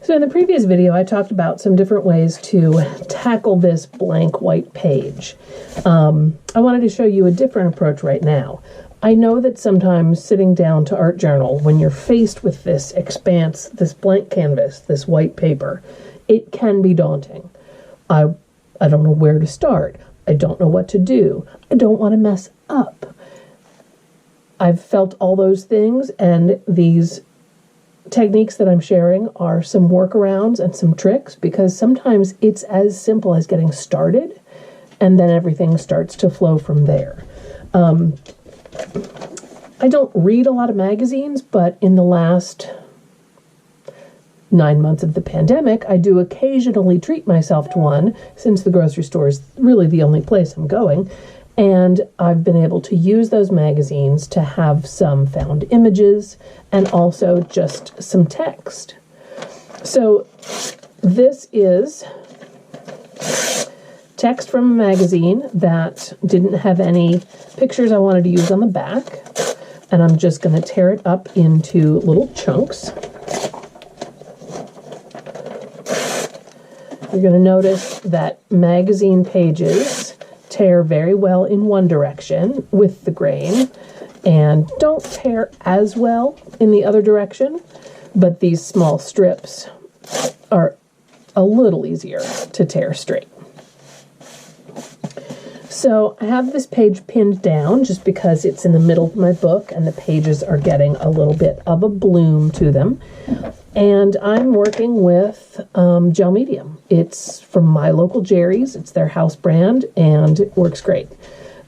So in the previous video, I talked about some different ways to tackle this blank white page. I wanted to show you a different approach right now. I know that sometimes sitting down to art journal, when you're faced with this expanse, this blank canvas, this white paper, it can be daunting. I don't know where to start. I don't know what to do. I don't want to mess up. I've felt all those things, and these techniques that I'm sharing are some workarounds and some tricks, because sometimes it's as simple as getting started, and then everything starts to flow from there. I don't read a lot of magazines, but in the last 9 months of the pandemic, I do occasionally treat myself to one, since the grocery store is really the only place I'm going. And I've been able to use those magazines to have some found images and also just some text. So this is text from a magazine that didn't have any pictures I wanted to use on the back. And I'm just going to tear it up into little chunks. You're going to notice that magazine pages tear very well in one direction with the grain and don't tear as well in the other direction, but these small strips are a little easier to tear straight. So I have this page pinned down just because it's in the middle of my book and the pages are getting a little bit of a bloom to them. And I'm working with gel medium. It's from my local Jerry's. It's their house brand, and it works great.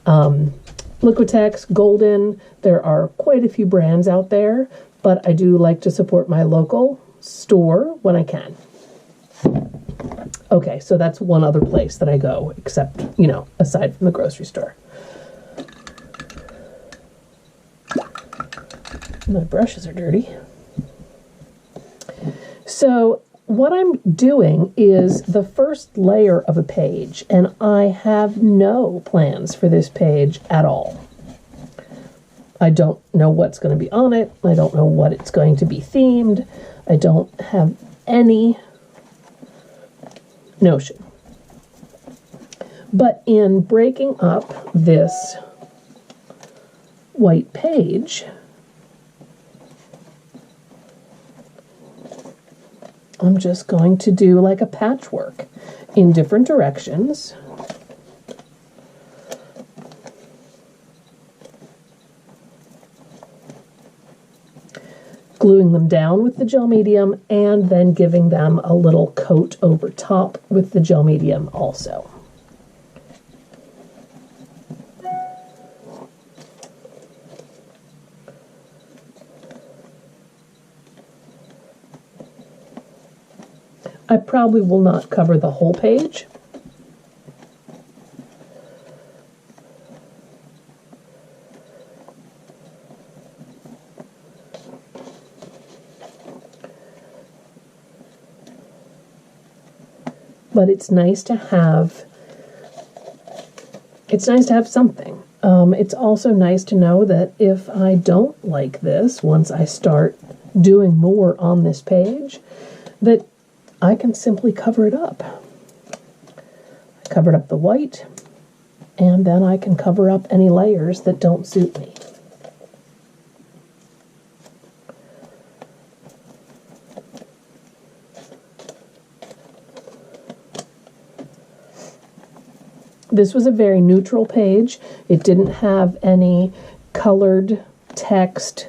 Liquitex, Golden, there are quite a few brands out there, but I do like to support my local store when I can. Okay, so that's one other place that I go, except, you know, aside from the grocery store. My brushes are dirty. So what I'm doing is the first layer of a page, and I have no plans for this page at all. I don't know what's going to be on it. I don't know what it's going to be themed. I don't have any notion. But in breaking up this white page, I'm just going to do like a patchwork in different directions. Gluing them down with the gel medium and then giving them a little coat over top with the gel medium also. I probably will not cover the whole page. But it's nice to have something. It's also nice to know that if I don't like this, once I start doing more on this page, that I can simply cover it up. I covered up the white, and then I can cover up any layers that don't suit me. This was a very neutral page. It didn't have any colored text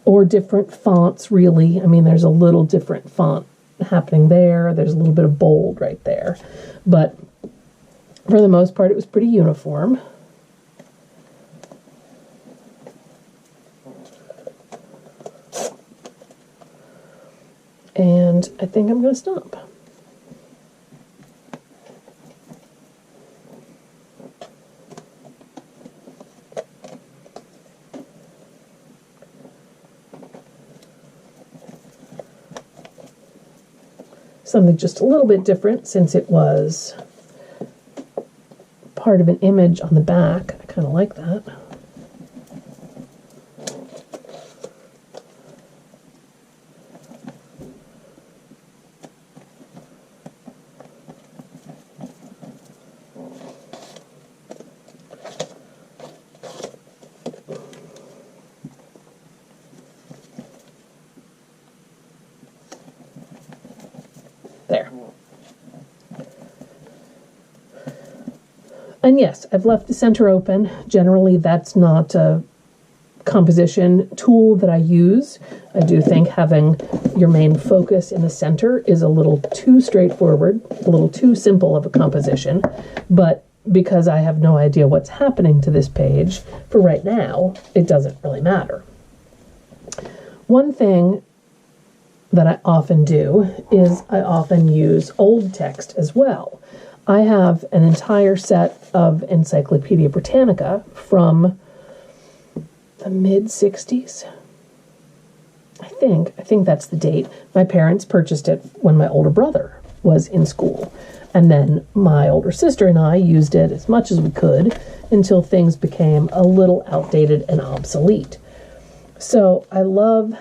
or different fonts, really. I mean, there's a little different font happening there. There's a little bit of bold right there. But for the most part, it was pretty uniform. And I think I'm going to stop. Something just a little bit different since it was part of an image on the back. I kind of like that. And yes, I've left the center open. Generally, that's not a composition tool that I use. I do think having your main focus in the center is a little too straightforward, a little too simple of a composition, but because I have no idea what's happening to this page, for right now, it doesn't really matter. One thing that I often do is I often use old text as well. I have an entire set of Encyclopedia Britannica from the mid-60s. I think that's the date. My parents purchased it when my older brother was in school. And then my older sister and I used it as much as we could until things became a little outdated and obsolete. So I love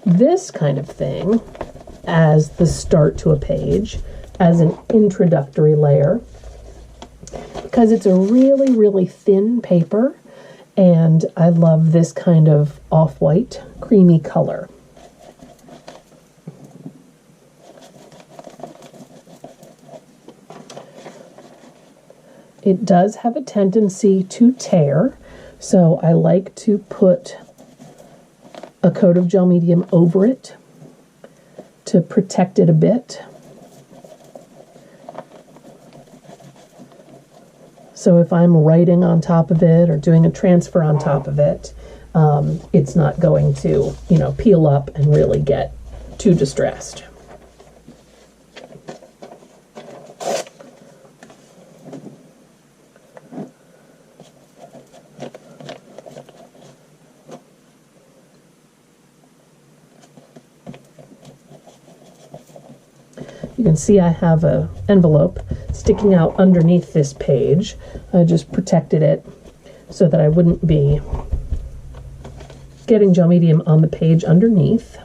this kind of thing as the start to a page, as an introductory layer, because it's a really, really thin paper, and I love this kind of off-white, creamy color. It does have a tendency to tear, so I like to put a coat of gel medium over it to protect it a bit. So if I'm writing on top of it or doing a transfer on top of it, it's not going to, peel up and really get too distressed. You can see I have an envelope sticking out underneath this page. I just protected it so that I wouldn't be getting gel medium on the page underneath.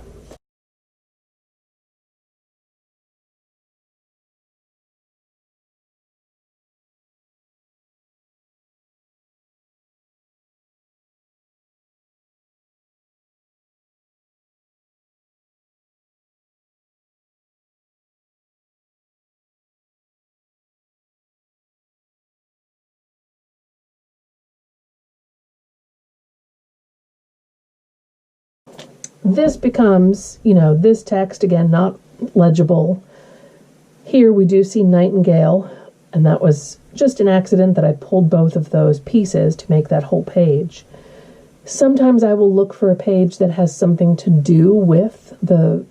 This becomes, this text, again, not legible. Here we do see nightingale, and that was just an accident that I pulled both of those pieces to make that whole page. Sometimes I will look for a page that has something to do with the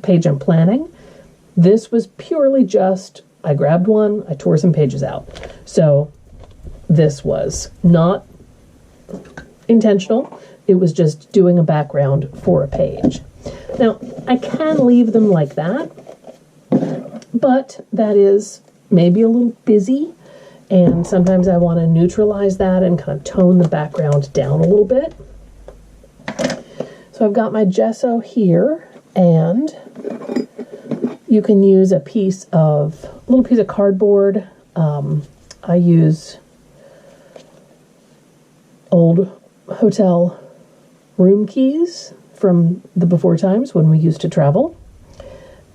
page I'm planning. This was purely just, I grabbed one, I tore some pages out. So this was not intentional. It was just doing a background for a page. Now, I can leave them like that, but that is maybe a little busy, and sometimes I want to neutralize that and kind of tone the background down a little bit. So I've got my gesso here, and you can use a little piece of cardboard. I use old hotel room keys from the before times when we used to travel,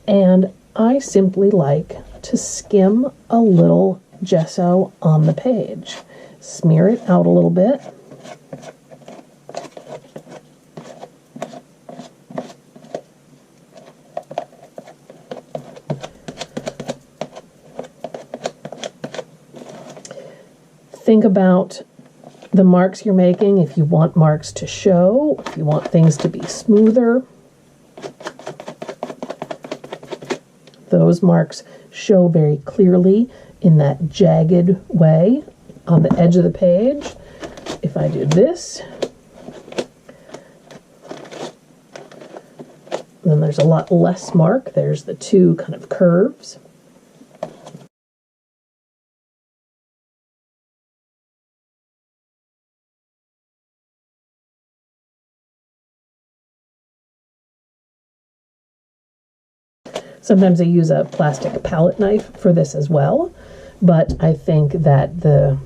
and I simply like to skim a little gesso on the page, smear it out a little bit, think about the marks you're making, if you want marks to show, if you want things to be smoother. Those marks show very clearly in that jagged way on the edge of the page. If I do this, then there's a lot less mark. There's the two kind of curves. Sometimes I use a plastic palette knife for this as well, but I think that the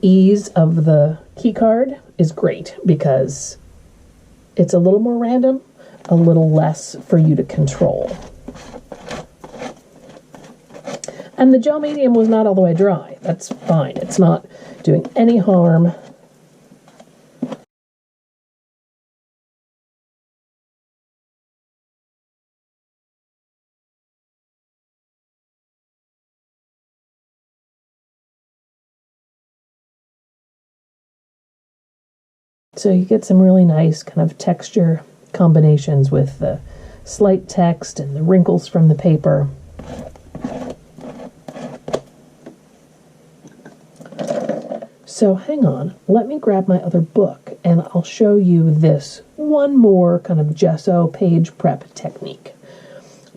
ease of the key card is great because it's a little more random, a little less for you to control. And the gel medium was not all the way dry. That's fine. It's not doing any harm. So you get some really nice kind of texture combinations with the slight text and the wrinkles from the paper. So hang on, let me grab my other book and I'll show you this one more kind of gesso page prep technique.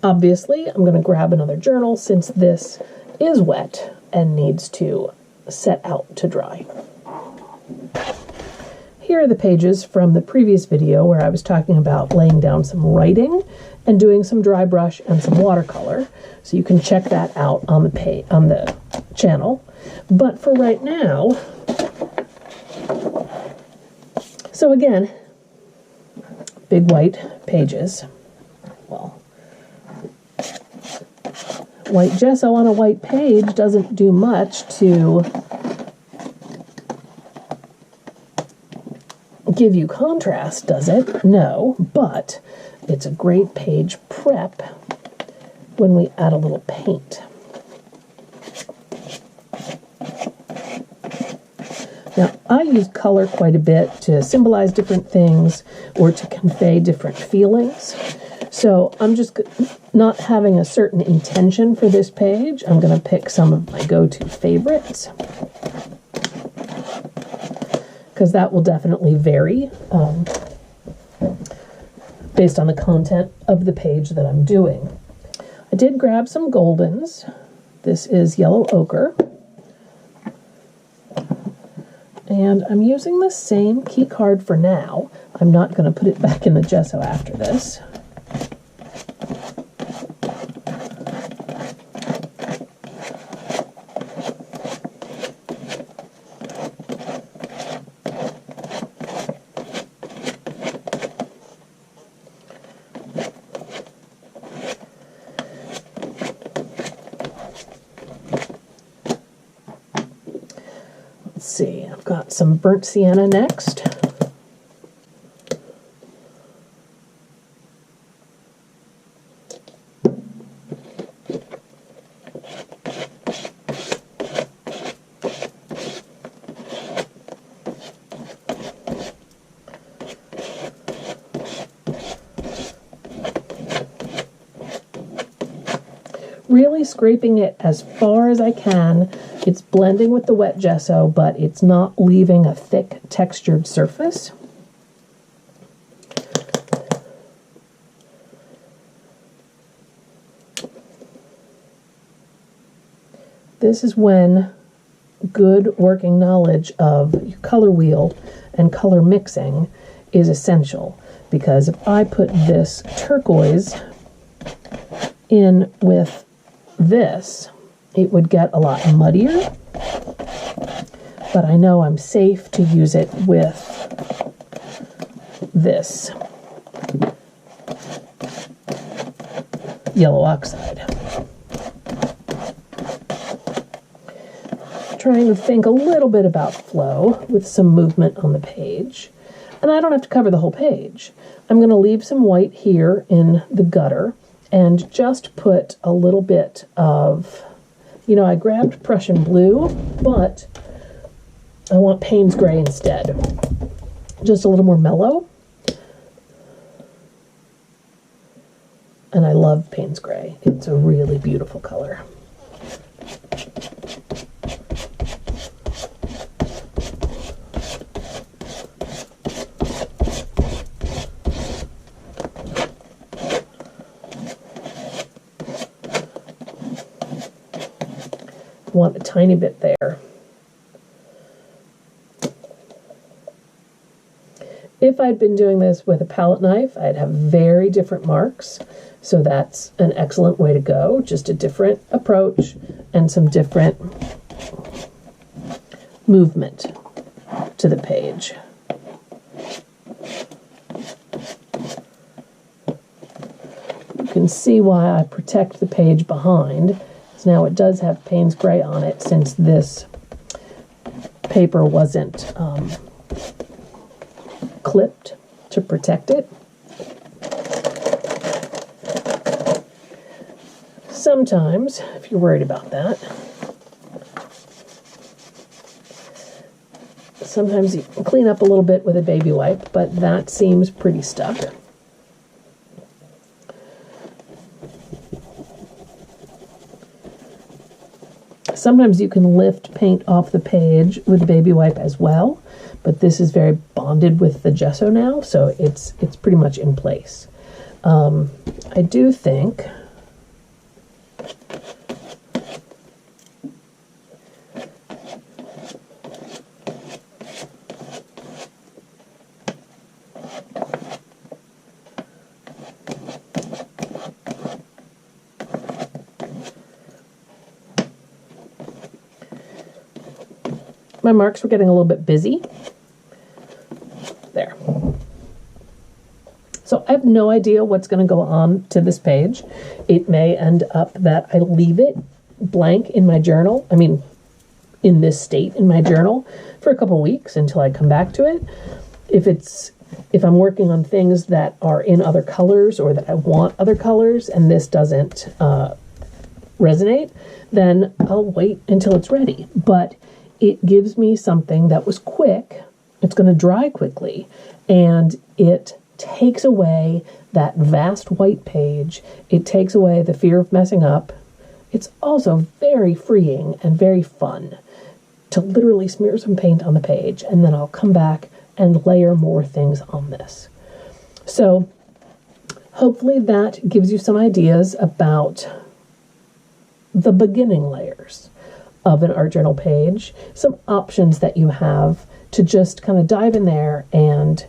Obviously, I'm going to grab another journal since this is wet and needs to set out to dry. Here are the pages from the previous video where I was talking about laying down some writing and doing some dry brush and some watercolor. So you can check that out on the channel. But for right now, so again, big white pages. Well, white gesso on a white page doesn't do much to give you contrast, does it? No, but it's a great page prep when we add a little paint. Now, I use color quite a bit to symbolize different things or to convey different feelings. So I'm just not having a certain intention for this page. I'm going to pick some of my go-to favorites, because that will definitely vary based on the content of the page that I'm doing. I did grab some Goldens. This is yellow ochre. And I'm using the same key card for now. I'm not going to put it back in the gesso after this. Let's see, I've got some burnt sienna next. Really scraping it as far as I can. It's blending with the wet gesso, but it's not leaving a thick textured surface. This is when good working knowledge of color wheel and color mixing is essential, because if I put this turquoise in with this, it would get a lot muddier, but I know I'm safe to use it with this yellow oxide. Trying to think a little bit about flow with some movement on the page. And I don't have to cover the whole page. I'm going to leave some white here in the gutter and just put a little bit of, you know, I grabbed Prussian blue, but I want Payne's gray instead. Just a little more mellow. And I love Payne's gray. It's a really beautiful color. Want a tiny bit there. If I'd been doing this with a palette knife, I'd have very different marks, so that's an excellent way to go. Just a different approach and some different movement to the page. You can see why I protect the page behind. So now it does have Payne's Gray on it since this paper wasn't clipped to protect it. Sometimes, if you're worried about that, sometimes you can clean up a little bit with a baby wipe, but that seems pretty stuck. Sometimes you can lift paint off the page with a baby wipe as well, but this is very bonded with the gesso now, so it's pretty much in place. I do think my marks were getting a little bit busy. There. So I have no idea what's going to go on to this page. It may end up that I leave it blank in my journal. I mean, in this state in my journal for a couple weeks until I come back to it. If I'm working on things that are in other colors or that I want other colors and this doesn't resonate, then I'll wait until it's ready. But it gives me something that was quick, it's going to dry quickly, and it takes away that vast white page. It takes away the fear of messing up. It's also very freeing and very fun to literally smear some paint on the page, and then I'll come back and layer more things on this. So hopefully that gives you some ideas about the beginning layers of an art journal page, some options that you have to just kind of dive in there and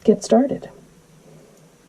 get started.